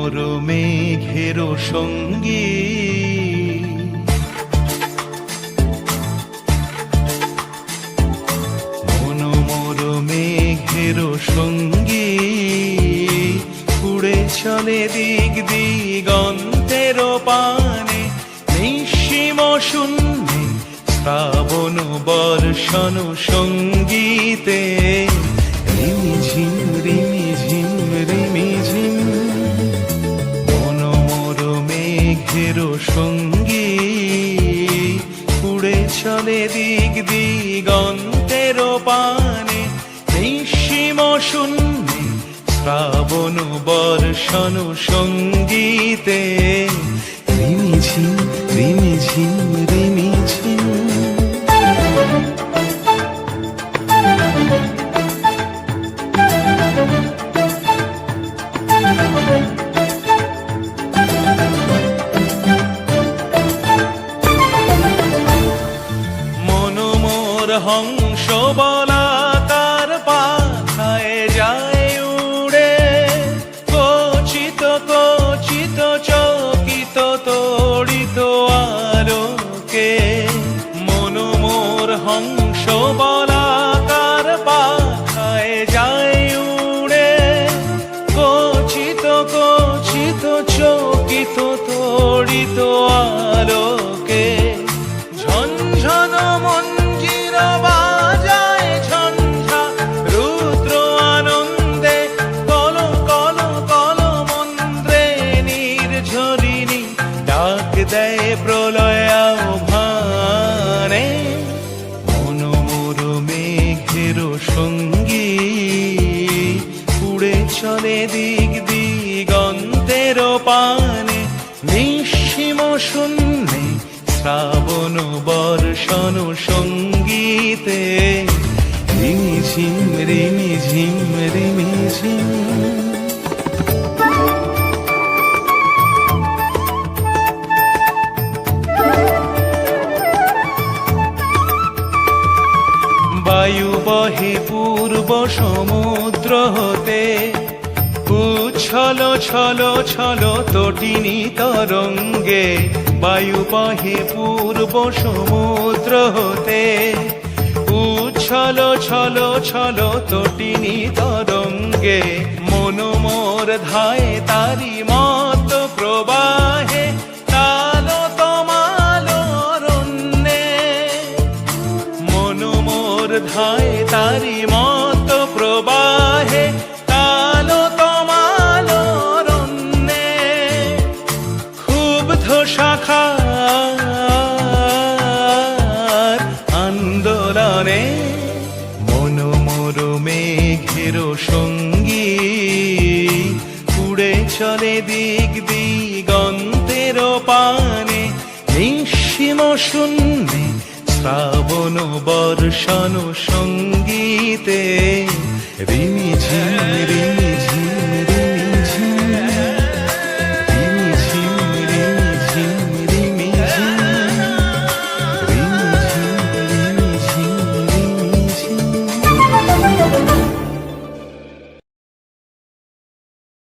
মোর মেঘের সঙ্গী, মন মোর মেঘের সঙ্গী, উড়ে চলে দিক দিগন্তের পানে, নিঃসীম শূন্যে শ্রাবণ বর্ষণ সঙ্গীতে, রিমিঝিম রিমিঝিম রিমিঝিম। মন মোর মেঘের সঙ্গী, উড়ে চলে দিক দিগন্তের পানে, নিঃসীম শূন্যে শ্রাবণ বর্ষণ সঙ্গীতে, রিমিঝিম রিমিঝিম রিমিঝিম। মন মোর হংস বলাকার পাখায় যায় উড়ে, কচিত কচিত চকিত তড়িত আলোকে। মন মোর হংস বলাকার পাখায় যায় উড়ে, কচিত কচিত চকিত তড়িত আলোকে। ঝনঝন মঞ্জির বাজায় ঝঞ্ঝা, রুদ্র আনন্দে কল কল কল মন্ত্রে, নির্ঝরিণী ডাক দেয় প্রলয় আহ্বানে। মন মোর মেঘের সঙ্গী, উড়ে চলে দিক দিগন্তের পানে, নিঃসীম শূন্যে শ্রাবণ বর্ষণ সঙ্গীতে, রিমিঝিম রিমিঝিম রিমিঝিম। বায়ু বহে পূর্ব সমুদ্র হতে, উচ্ছল ছল ছল তটিনী তরঙ্গে। বায়ু বহে পূর্ব সমুদ্র হতে, উচ্ছল ছল ছল তটিনী তরঙ্গে। মন মোর ধায় তারি মত প্রবাহে, তাল তমাল অরণ্যে। মন মোর ধায় তারি মত প্রবাহে, তাল তমাল অরণ্যে। ক্ষুব্ধ শাখার আন্দোলনে, মন মোর মেঘের সঙ্গী, উড়ে চলে দিক দিগন্তের পানে, নিঃসীম শূন্যে শ্রাবণ বর্ষণ সঙ্গীতে, রিমিঝিম রিমি।